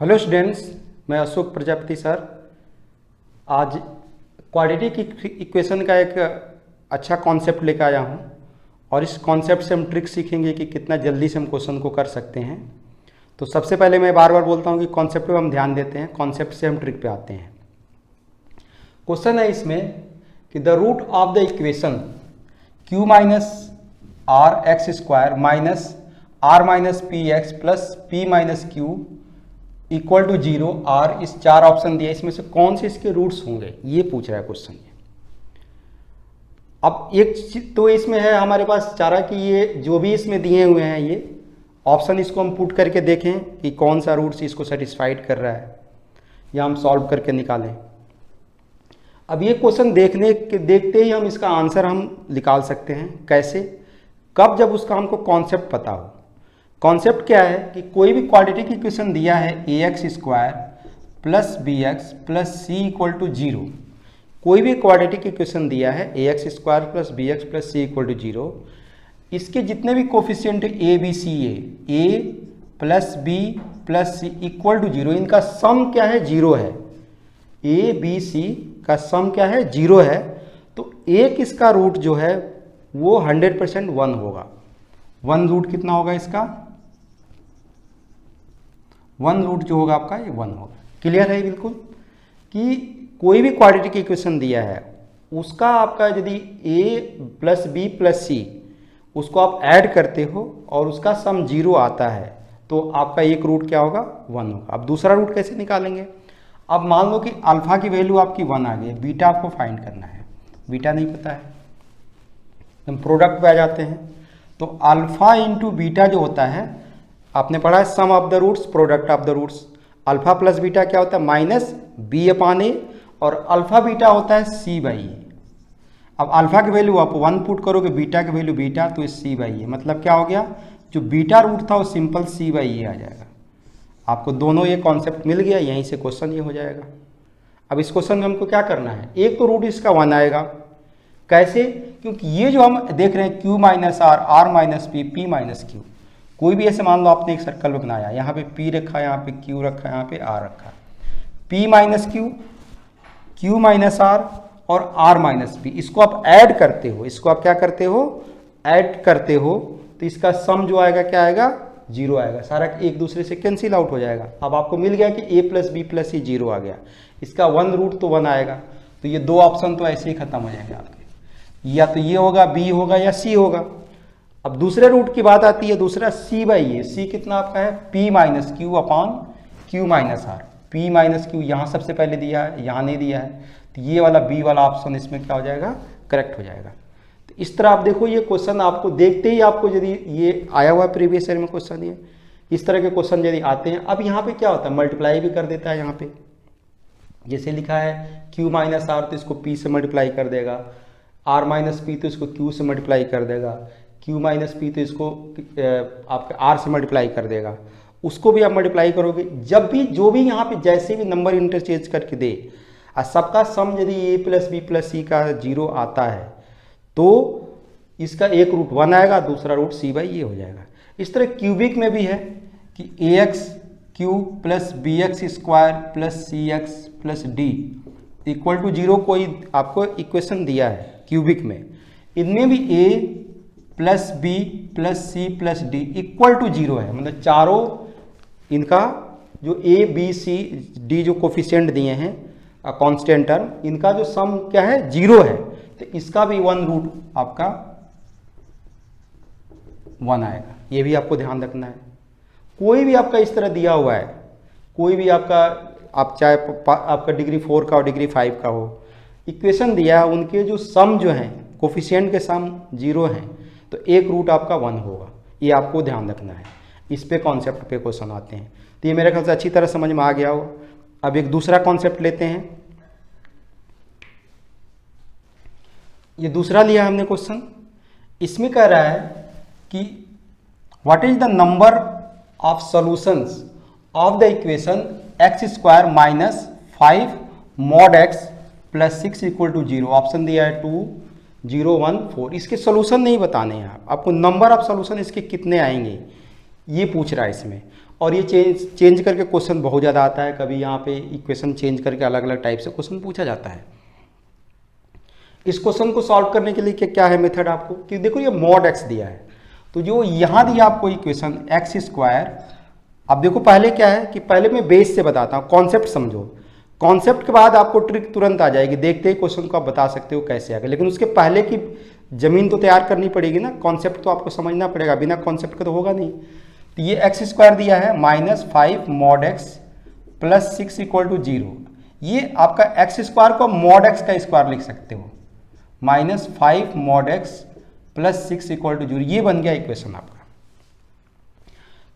Hello students, मैं Ashok Prajapati sir. आज quadratic equation का एक अच्छा कॉन्सेप्ट लेकर आया हूँ और इस कॉन्सेप्ट से हम ट्रिक सीखेंगे कि कितना जल्दी से हम क्वेश्चन को कर सकते हैं। तो सबसे पहले मैं बार बार बोलता हूँ कि कॉन्सेप्ट पे हम ध्यान देते हैं, कॉन्सेप्ट से हम ट्रिक पे आते हैं। क्वेश्चन है इसमें कि the root of the equation q minus r x square minus r minus p x plus p minus q equal to 0 r, इस चार ऑप्शन दिए, इसमें से कौन से इसके रूट्स होंगे ये पूछ रहा है क्वेश्चन। अब एक तो इसमें है हमारे पास चारा कि ये जो भी इसमें दिए हुए हैं ये ऑप्शन, इसको हम पुट करके देखें कि कौन सा रूट्स इसको सेटिस्फाइड कर रहा है या हम सॉल्व करके निकालें। अब ये क्वेश्चन देखते ही हम इसका आंसर हम निकाल सकते हैं। कैसे? कब? जब उसका हमको कॉन्सेप्ट पता हो। कॉन्सेप्ट क्या है कि कोई भी क्वाड्रेटिक इक्वेशन दिया है A X square plus B x plus C equal to 0, कोई भी क्वाड्रेटिक इक्वेशन दिया है A X square plus B x plus C equal to 0, इसके जितने भी coefficient A B C A plus B plus C equal to 0, इनका सम क्या है? 0 है। ए बी सी का सम क्या है? 0 है। तो एक इसका रूट जो है वो 100% 1 होगा। 1 रूट कितना होगा इसका? 1 रूट जो होगा आपका ये 1 होगा। क्लियर है बिल्कुल कि कोई भी क्वाड्रेटिक इक्वेशन दिया है उसका आपका यदि a प्लस बी प्लस सी उसको आप ऐड करते हो और उसका सम 0 आता है तो आपका एक रूट क्या होगा? 1 होगा। अब दूसरा रूट कैसे निकालेंगे? अब मान लो कि अल्फा की वैल्यू आपकी 1 आ गई, बीटा आपको फाइंड करना है, बीटा नहीं पता है, हम प्रोडक्ट पे आ जाते हैं। तो अल्फा इंटू बीटा जो होता है, आपने पढ़ा है sum of the roots product of the roots. Alpha plus beta क्या होता है? माइनस बी अपान ए, और अल्फा बीटा होता है सी बाई ए। अब अल्फा की वैल्यू आप 1 पुट करोगे, बीटा की वैल्यू बीटा, तो सी बाई ए, मतलब क्या हो गया? जो बीटा रूट था वो सिंपल सी बाई ए आ जाएगा। आपको दोनों ये कॉन्सेप्ट मिल गया, यहीं से क्वेश्चन ये हो जाएगा। अब इस क्वेश्चन में हमको क्या करना है? एक तो रूट इसका 1 आएगा। कैसे? क्योंकि ये जो हम देख रहे हैं q minus r minus p, p minus q, कोई भी ऐसे मान लो आपने एक सर्कल में बनाया, यहाँ पे p रखा, यहाँ पे q रखा, यहाँ पे r रखा, p minus Q, q minus r और r माइनस p, इसको आप ऐड करते हो, इसको आप क्या करते हो? ऐड करते हो, तो इसका सम जो आएगा क्या आएगा? 0 आएगा। सारा एक दूसरे से कैंसिल आउट हो जाएगा। अब आपको मिल गया कि a प्लस बी प्लस सी 0 आ गया, इसका 1 रूट तो 1 आएगा। तो ये दो ऑप्शन तो ऐसे ही खत्म हो जाएंगे आपके, या तो ये होगा, बी होगा या सी होगा। अब दूसरे रूट की बात आती है, दूसरा सी बाई ए। सी कितना आपका है? P minus q upon q minus r. P minus q यहाँ सबसे पहले दिया है, यहाँ नहीं दिया है, तो ये वाला बी वाला ऑप्शन इसमें क्या हो जाएगा? करेक्ट हो जाएगा। तो इस तरह आप देखो, ये क्वेश्चन आपको देखते ही आपको यदि ये आया हुआ प्रीवियस ईयर में क्वेश्चन, ये इस तरह के क्वेश्चन यदि आते हैं, अब यहाँ पे क्या होता है? मल्टीप्लाई भी कर देता है। यहाँ पे जैसे लिखा है क्यू माइनस आर, तो इसको पी से मल्टीप्लाई कर देगा, आर माइनस पी तो इसको क्यू से मल्टीप्लाई कर देगा, क्यू माइनस पी तो इसको आपका आर से मल्टीप्लाई कर देगा, उसको भी आप मल्टीप्लाई करोगे। जब भी जो भी यहाँ पे जैसे भी नंबर इंटरचेंज करके दे, और सबका सम यदि ए प्लस बी प्लस सी का 0 आता है तो इसका एक रूट 1 आएगा, दूसरा रूट सी बाई ए हो जाएगा। इस तरह क्यूबिक में भी है कि A X cube plus B X square plus C X plus D equal to 0 कोई आपको इक्वेशन दिया है क्यूबिक में। इनमें भी a plus B plus c plus D equal to 0 है, मतलब चारों इनका जो a b c d जो कोफिशिएंट दिए हैं कांस्टेंट टर्म, इनका जो सम क्या है? 0 है। तो इसका भी 1 रूट आपका 1 आएगा। ये भी आपको ध्यान रखना है। कोई भी आपका इस तरह दिया हुआ है, कोई भी आपका, आप चाहे आपका डिग्री 4 का हो, डिग्री 5 का हो, इक्वेशन दिया है, उनके जो सम जो हैं कोफिशिएंट के सम 0 हैं, तो एक रूट आपका 1 होगा। ये आपको ध्यान रखना है। इस पे कॉन्सेप्ट पे क्वेश्चन आते हैं। तो ये मेरे ख्याल से अच्छी तरह समझ में आ गया हो। अब एक दूसरा कॉन्सेप्ट लेते हैं। ये दूसरा लिया हमने क्वेश्चन, इसमें कह रहा है कि what is the number of solutions of the equation x square minus 5 mod x plus 6 equal to 0। Option दिया है 2, 0, 1, 4। इसके सोल्यूशन नहीं बताने हैं आपको, नंबर ऑफ सोल्यूशन इसके कितने आएंगे ये पूछ रहा है इसमें। और ये चेंज करके क्वेश्चन बहुत ज़्यादा आता है, कभी यहाँ पे इक्वेशन चेंज करके अलग अलग टाइप से क्वेश्चन पूछा जाता है। इस क्वेश्चन को सॉल्व करने के लिए क्या है मेथड आपको, कि देखो ये मॉड एक्स दिया है, तो जो यहाँ दिया आपको इक्वेशन एक्स स्क्वायर, अब देखो पहले क्या है कि पहले मैं बेस से बताता हूँ, कॉन्सेप्ट समझो, कॉन्सेप्ट के बाद आपको ट्रिक तुरंत आ जाएगी, देखते ही क्वेश्चन को आप बता सकते हो कैसे आएगा, लेकिन उसके पहले की जमीन तो तैयार करनी पड़ेगी ना, कॉन्सेप्ट तो आपको समझना पड़ेगा, बिना कॉन्सेप्ट का तो होगा नहीं। तो ये एक्स स्क्वायर दिया है -5 mod x plus 6 equal to 0, ये आपका एक्स स्क्वायर को मॉड एक्स का स्क्वायर लिख सकते हो, -5 mod x plus 6 equal to 0, ये बन गया इक्वेशन आपका।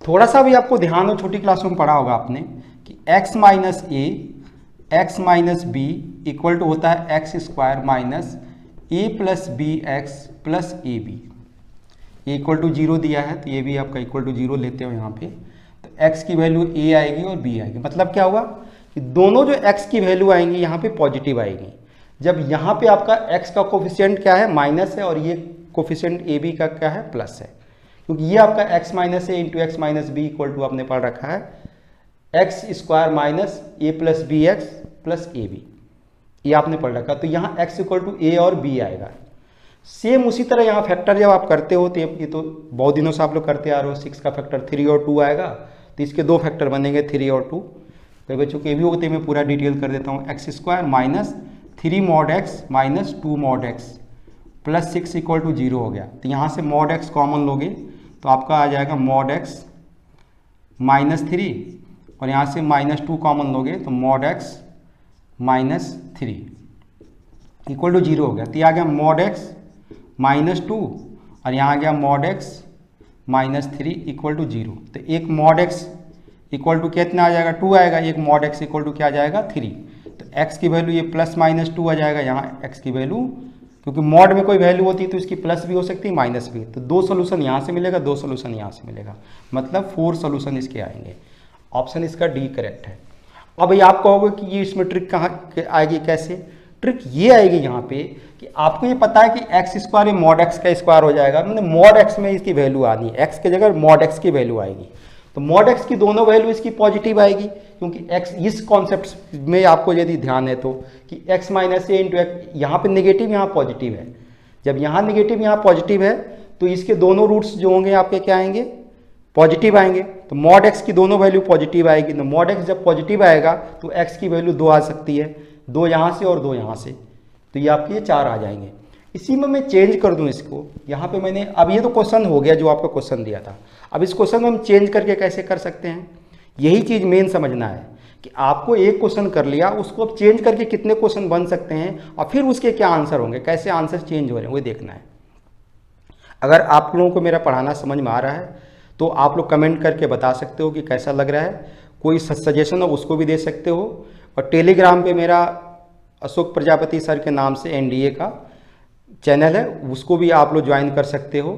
थोड़ा सा भी आपको ध्यान हो, छोटी क्लासों में पढ़ा होगा आपने कि x minus a x minus b equal to होता है x square minus a plus B x plus a b, equal to 0 दिया है, तो ये भी आपका इक्वल टू 0 लेते हो यहाँ पे, तो x की वैल्यू a आएगी और b आएगी, मतलब क्या हुआ कि दोनों जो x की वैल्यू आएंगी यहाँ पे पॉजिटिव आएगी। जब यहाँ पे आपका x का कोफिशिएंट क्या है, माइनस है, और ये कोफिशिएंट ए बी का क्या है, प्लस है, क्योंकि ये आपका x minus a into x minus b equal to आपने पढ़ रखा है x square minus a plus B x plus a b, ये आपने पढ़ रखा, तो यहाँ x इक्वल टू ए और b आएगा। सेम उसी तरह यहाँ फैक्टर जब आप करते हो, तो ये तो बहुत दिनों से आप लोग करते आ रहे हो, 6 का फैक्टर 3 और 2 आएगा, तो इसके 2 फैक्टर बनेंगे 3 और 2, कई बच्चों के भी होते हैं, मैं पूरा डिटेल कर देता हूँ, x square minus 3 mod x minus 2 mod x plus 6 equal to 0 हो गया, तो यहाँ से मॉड एक्स कॉमन लोगे तो आपका आ जाएगा मॉड एक्स माइनस 3, और यहाँ से -2 कॉमन लोगे तो mod x minus 3 equal to 0 हो गया, तो ये आ गया मॉड एक्स -2 और यहाँ आ गया मॉड एक्स -3 इक्वल टू 0, तो एक मॉड एक्स इक्वल टू कितना आ जाएगा, 2 आएगा, एक मॉड एक्स इक्वल टू क्या आ जाएगा, 3, तो x की वैल्यू ये प्लस -2 आ जाएगा, यहाँ x की वैल्यू, क्योंकि मॉड में कोई वैल्यू होती है तो इसकी प्लस भी हो सकती है माइनस भी, तो 2 सोल्यूशन यहाँ से मिलेगा, 2 सोल्यूशन यहाँ से मिलेगा, मतलब 4 सोल्यूशन इसके आएंगे, ऑप्शन इसका डी करेक्ट है। अब ये आप कहोगे कि ये इसमें ट्रिक कहाँ आएगी, कैसे, ट्रिक ये आएगी यहाँ पे कि आपको ये पता है कि एक्स स्क्वायर मॉड एक्स का स्क्वायर हो जाएगा, मतलब मॉड एक्स में इसकी वैल्यू आनी है, एक्स की जगह मॉड एक्स की वैल्यू आएगी, तो मॉड एक्स की दोनों वैल्यू इसकी पॉजिटिव आएगी, क्योंकि एक्स इस कॉन्सेप्ट में आपको यदि ध्यान है तो कि x minus a into x, यहाँ पे नेगेटिव यहाँ पॉजिटिव है, जब यहाँ नेगेटिव यहाँ पॉजिटिव है तो इसके दोनों रूट्स जो होंगे आपके क्या आएंगे, पॉजिटिव आएंगे, तो मॉड एक्स की दोनों वैल्यू पॉजिटिव आएगी, तो मॉड एक्स जब पॉजिटिव आएगा तो एक्स की वैल्यू 2 आ सकती है, 2 यहाँ से और 2 यहाँ से, तो ये आपके 4 आ जाएंगे। इसी में मैं चेंज कर दूं इसको, यहाँ पे मैंने, अब ये तो क्वेश्चन हो गया जो आपका क्वेश्चन दिया था, अब इस क्वेश्चन में हम चेंज करके कैसे कर सकते हैं, यही चीज़ मेन समझना है कि आपको एक क्वेश्चन कर लिया, उसको अब चेंज करके कितने क्वेश्चन बन सकते हैं और फिर उसके क्या आंसर होंगे, कैसे आंसर चेंज हो रहे हैं वो देखना है। अगर आप लोगों को मेरा पढ़ाना समझ में आ रहा है तो आप लोग कमेंट करके बता सकते हो कि कैसा लग रहा है, कोई सजेशन हो उसको भी दे सकते हो, और टेलीग्राम पे मेरा अशोक प्रजापति सर के नाम से एनडीए का चैनल है, उसको भी आप लोग ज्वाइन कर सकते हो,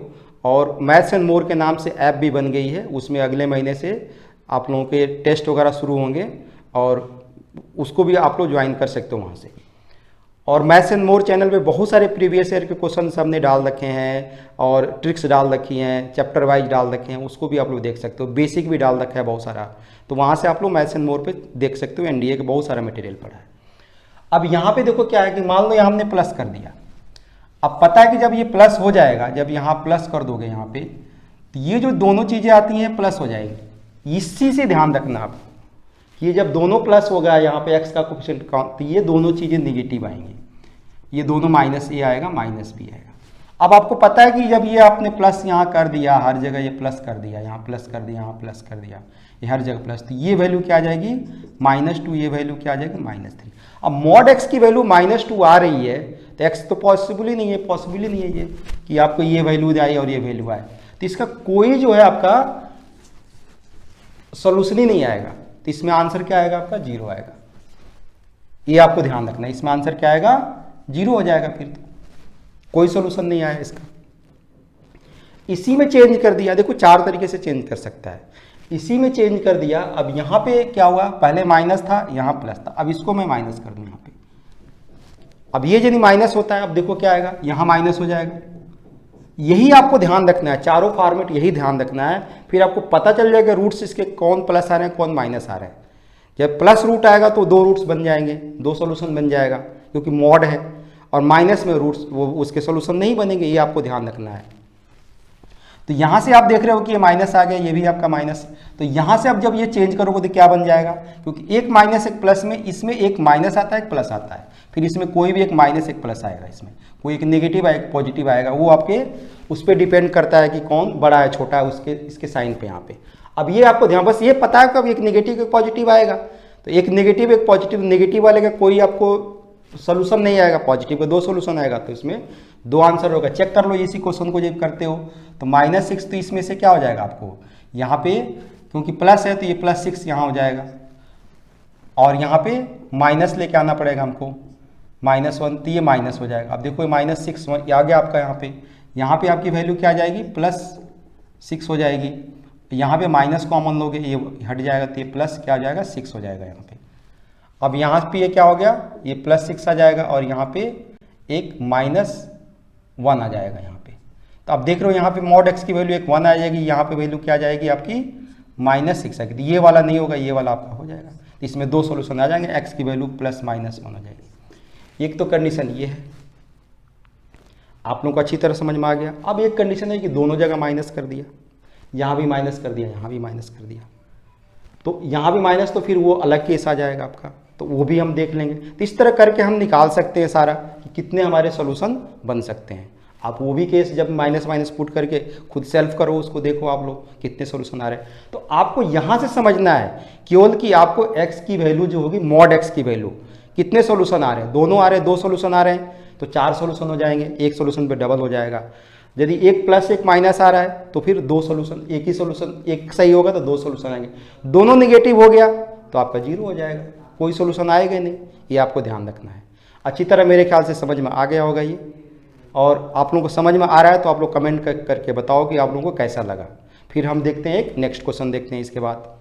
और मैथ्स एंड मोर के नाम से ऐप भी बन गई है, उसमें अगले महीने से आप लोगों के टेस्ट वगैरह शुरू होंगे और उसको भी आप लोग ज्वाइन कर सकते हो वहाँ से। और मैथ्स एंड मोर चैनल पे बहुत सारे प्रीवियस ईयर के क्वेश्चन हमने डाल रखे हैं और ट्रिक्स डाल रखी हैं, चैप्टर वाइज डाल रखे हैं, उसको भी आप लोग देख सकते हो, बेसिक भी डाल रखा है बहुत सारा, तो वहाँ से आप लोग मैथ्स एंड मोर पे देख सकते हो, एनडीए का बहुत सारा मटेरियल पड़ा है। अब यहाँ पे देखो क्या है कि मान लो यहाँ हमने प्लस कर दिया, अब पता है कि जब ये प्लस हो जाएगा, जब यहाँ प्लस कर दोगे यहाँ पे, तो ये जो दोनों चीज़ें आती हैं प्लस हो जाएगी, इसी से ध्यान रखना आप, ये जब दोनों प्लस हो गया यहाँ पे एक्स का कोफिशिएंट तो ये दोनों चीज़ें निगेटिव आएंगी, ये दोनों माइनस ए आएगा माइनस बी आएगा। अब आपको पता है कि जब ये आपने प्लस यहाँ कर दिया, हर जगह ये प्लस कर दिया, यहाँ प्लस कर दिया, यहाँ प्लस कर दिया, ये हर जगह प्लस, तो ये वैल्यू क्या आ जाएगी -2, ये वैल्यू क्या आ जाएगी -3। अब मॉड एक्स की वैल्यू -2 आ रही है तो एक्स तो पॉसिबल ही नहीं है, पॉसिबल ही नहीं है ये कि आपको ये वैल्यू आए और ये वैल्यू आए, तो इसका कोई जो है आपका सोल्यूशन ही नहीं आएगा, तो इसमें आंसर क्या आएगा आपका 0 आएगा, ये आपको ध्यान रखना है, इसमें आंसर क्या आएगा 0 हो जाएगा, फिर तो कोई सोल्यूशन नहीं आया इसका। इसी में चेंज कर दिया, देखो 4 तरीके से चेंज कर सकता है, इसी में चेंज कर दिया। अब यहाँ पे क्या हुआ, पहले माइनस था यहाँ प्लस था, अब इसको मैं माइनस कर दूँ यहाँ पे, अब ये यदि माइनस होता है, अब देखो क्या आएगा, यहाँ माइनस हो जाएगा, यही आपको ध्यान रखना है, चारों फॉर्मेट यही ध्यान रखना है, फिर आपको पता चल जाएगा रूट्स इसके कौन प्लस आ रहे हैं कौन माइनस आ रहे हैं। जब प्लस रूट आएगा तो 2 रूट्स बन जाएंगे, 2 सोल्यूशन बन जाएगा क्योंकि मॉड है, और माइनस में रूट्स वो उसके सोल्यूशन नहीं बनेंगे, ये आपको ध्यान रखना है। तो यहाँ से आप देख रहे हो कि ये माइनस आ गया, ये भी आपका माइनस, तो यहाँ से अब जब ये चेंज करोगे तो क्या बन जाएगा, क्योंकि एक माइनस एक प्लस में, इसमें एक माइनस आता है एक प्लस आता है, फिर इसमें कोई भी एक माइनस एक प्लस आएगा, इसमें कोई एक नेगेटिव आएगा एक पॉजिटिव आएगा, वो आपके उस पर डिपेंड करता है कि कौन बड़ा है छोटा है उसके इसके साइन पे यहाँ पे। अब ये आपको ध्यान, बस ये पता है कब एक नेगेटिव एक पॉजिटिव आएगा, तो एक नेगेटिव एक पॉजिटिव, नेगेटिव वाले का कोई आपको सोल्यूशन नहीं आएगा, पॉजिटिव का 2 सोल्यूशन आएगा, तो इसमें 2 आंसर होगा। चेक कर लो इसी क्वेश्चन को जब करते हो तो -6, तो इसमें से क्या हो जाएगा आपको, यहाँ पे क्योंकि प्लस है तो ये +6 यहाँ हो जाएगा, और यहाँ पे माइनस लेके आना पड़ेगा हमको, -1, तो ये माइनस हो जाएगा। अब देखो -6 आ गया आपका, यहाँ पे आपकी वैल्यू क्या आ जाएगी, +6 हो जाएगी। यहाँ पे माइनस कॉमन लोगे, ये हट जाएगा, तो ये प्लस क्या हो जाएगा 6 हो जाएगा यहाँ पे। अब यहाँ पे ये क्या हो गया, ये +6 आ जाएगा, और यहाँ पे एक -1 आ जाएगा यहाँ पे। तो आप देख रहे हो यहाँ पे मॉड x की वैल्यू एक 1 आ जाएगी, यहाँ पे वैल्यू क्या आ जाएगी आपकी -6 आएगी, तो ये वाला नहीं होगा, ये वाला आपका हो जाएगा। तो इसमें 2 सोल्यूशन आ जाएंगे, x की वैल्यू +-1 हो जाएगी। एक तो कंडीशन ये है, आप लोगों को अच्छी तरह समझ में आ गया। अब एक कंडीशन है कि दोनों जगह माइनस कर दिया, यहाँ भी माइनस कर दिया, यहाँ भी माइनस कर दिया, तो यहाँ भी माइनस, तो फिर वो अलग केस आ जाएगा आपका, तो वो भी हम देख लेंगे। तो इस तरह करके हम निकाल सकते हैं सारा कि कितने हमारे सोल्यूशन बन सकते हैं। आप वो भी केस जब माइनस माइनस पुट करके खुद सेल्फ करो, उसको देखो आप लोग कितने सोल्यूशन आ रहे हैं। तो आपको यहाँ से समझना है केवल कि आपको x की वैल्यू जो होगी मॉड x की वैल्यू, कितने सोल्यूशन आ रहे हैं, दोनों आ रहे हैं, 2 सोल्यूशन आ रहे हैं तो 4 सोल्यूशन हो जाएंगे, एक सोल्यूशन पे डबल हो जाएगा। यदि एक प्लस एक माइनस आ रहा है तो फिर 2 सोल्यूशन, एक ही सोल्यूशन, एक सही होगा तो 2 सोल्यूशन आएंगे, दोनों निगेटिव हो गया तो आपका 0 हो जाएगा, कोई सोल्यूशन आएगा नहीं। ये आपको ध्यान रखना है। अच्छी तरह मेरे ख्याल से समझ में आ गया होगा ये, और आप लोगों को समझ में आ रहा है तो आप लोग कमेंट करके बताओ कि आप लोगों को कैसा लगा। फिर हम देखते हैं एक नेक्स्ट क्वेश्चन देखते हैं इसके बाद।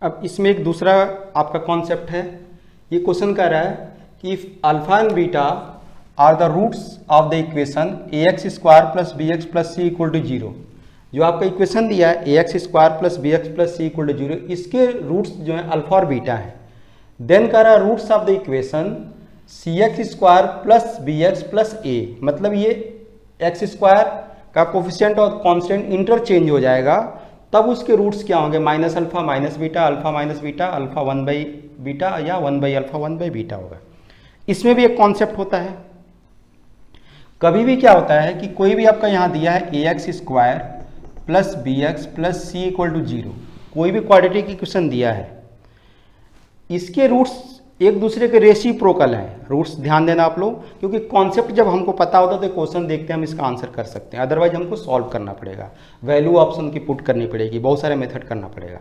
अब इसमें एक दूसरा आपका कॉन्सेप्ट है, ये क्वेश्चन कह रहा है कि if alpha and beta are the roots of the equation ax² + bx + c = 0। जो आपका इक्वेशन दिया है ax² + bx + c = 0, इसके रूट्स जो है अल्फा और बीटा है। देन कह रहा है roots of the equation cx² + bx + a, मतलब ये x² का कोफिशिएंट और कांस्टेंट इंटरचेंज हो जाएगा, तब उसके रूट्स क्या होंगे, -α - बीटा, अल्फा - बीटा, अल्फा 1/बीटा या 1/α 1/बीटा होगा। इसमें भी एक कॉन्सेप्ट होता है, कभी भी क्या होता है कि कोई भी आपका यहाँ दिया है ax² + bx + c = 0, कोई भी क्वाड्रेटिक इक्वेशन दिया है, इसके रूट्स एक दूसरे के रेसिप्रोकल हैं। रूट्स ध्यान देना आप लोग, क्योंकि कॉन्सेप्ट जब हमको पता होता है तो क्वेश्चन देखते हैं हम इसका आंसर कर सकते हैं, अदरवाइज हमको सॉल्व करना पड़ेगा, वैल्यू ऑप्शन की पुट करनी पड़ेगी, बहुत सारे मेथड करना पड़ेगा।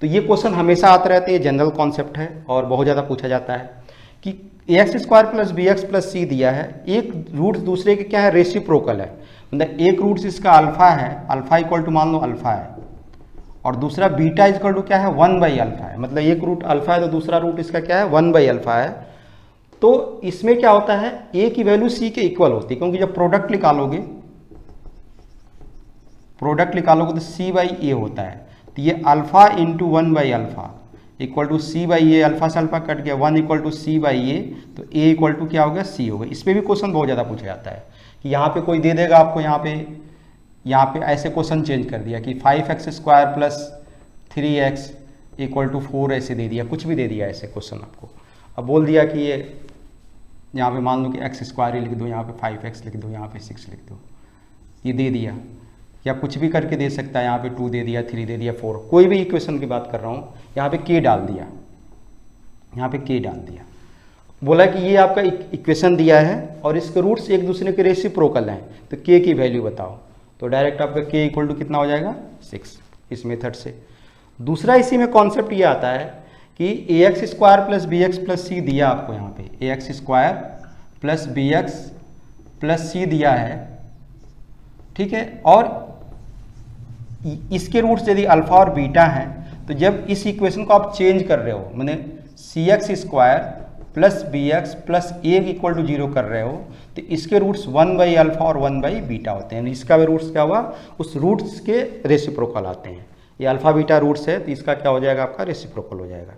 तो ये क्वेश्चन हमेशा आते रहते हैं, जनरल कॉन्सेप्ट है और बहुत ज़्यादा पूछा जाता है कि ax² + bx + c दिया है, एक रूट्स दूसरे के क्या है, रेसिप्रोकल है, मतलब एक रूट्स इसका अल्फा है, अल्फा = मान लो अल्फा है, और दूसरा बीटा = क्या है, 1/α है, मतलब एक रूट अल्फा है तो दूसरा रूट इसका क्या है 1/α है। तो इसमें क्या होता है, a की वैल्यू c के इक्वल होती है, क्योंकि जब प्रोडक्ट निकालोगे तो c/a होता है, तो ये अल्फा × 1/α = c/a, अल्फा से अल्फा कट गया, 1 = c/a, तो a = क्या होगा, c होगा। इस पर भी क्वेश्चन बहुत ज़्यादा पूछा जाता है कि यहाँ पे कोई दे देगा आपको, यहाँ पे ऐसे क्वेश्चन चेंज कर दिया कि 5x² + 3x = 4 ऐसे दे दिया, कुछ भी दे दिया ऐसे क्वेश्चन आपको। अब बोल दिया कि ये यहाँ पे मान लो कि x² ही लिख दो, यहाँ पे 5x लिख दो, यहाँ पे 6 लिख दो, ये दे दिया, या कुछ भी करके दे सकता है, यहाँ पे 2 दे दिया, 3 दे दिया, 4, कोई भी इक्वेशन की बात कर रहा हूँ, यहाँ पे k डाल दिया, यहाँ पे k डाल दिया, बोला कि ये आपका इक्वेशन दिया है और इसके रूट्स एक दूसरे के रेसिप्रोकल हैं, तो k की वैल्यू बताओ, तो डायरेक्ट आपका k = कितना हो जाएगा, 6, इस मेथड से। दूसरा इसी में कॉन्सेप्ट ये आता है कि ax² + bx + c दिया आपको, यहाँ पे ax² + bx + c दिया है, ठीक है, और इसके रूट्स यदि अल्फा और बीटा हैं, तो जब इस इक्वेशन को आप चेंज कर रहे हो, मैंने C X square plus B x plus A equal to 0 कर रहे हो तो इसके रूट्स 1/अल्फा और 1/बीटा होते हैं। इसका भी रूट्स क्या हुआ, उस रूट्स के रेसिप्रोकल आते हैं। ये अल्फा बीटा रूट्स है तो इसका क्या हो जाएगा, आपका रेसिप्रोकल हो जाएगा।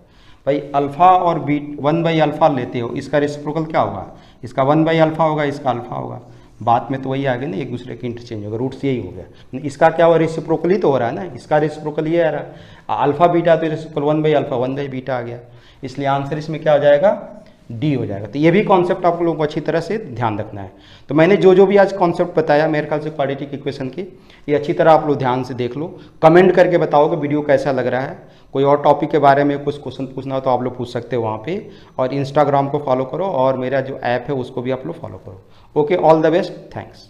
भाई अल्फा और बी 1/अल्फा लेते हो, इसका रेसिप्रोकल क्या होगा, इसका 1/अल्फा होगा, इसका अल्फा होगा। बात में तो वही आ गया ना, एक दूसरे के इंटरचेंज होगा, रूट्स यही हो गया। इसका क्या हुआ, रेसिप्रोकल ही तो हो रहा है ना, इसका रेसिप्रोकल ये आ रहा है। अल्फा बीटा तो रेसिप्रोकल 1/अल्फा 1/बीटा आ गया, इसलिए आंसर इसमें क्या हो जाएगा, डी हो जाएगा। तो ये भी कॉन्सेप्ट आप लोगों को अच्छी तरह से ध्यान रखना है। तो मैंने जो भी आज कॉन्सेप्ट बताया मेरे ख्याल से क्वाड्रेटिक इक्वेशन की, ये अच्छी तरह आप लोग ध्यान से देख लो। कमेंट करके बताओ कि वीडियो कैसा लग रहा है। कोई और टॉपिक के बारे में कुछ क्वेश्चन पूछना हो तो आप लोग पूछ सकते हो वहाँ पे। और इंस्टाग्राम को फॉलो करो और मेरा जो ऐप है उसको भी आप लोग फॉलो करो। Okay, all the best, thanks.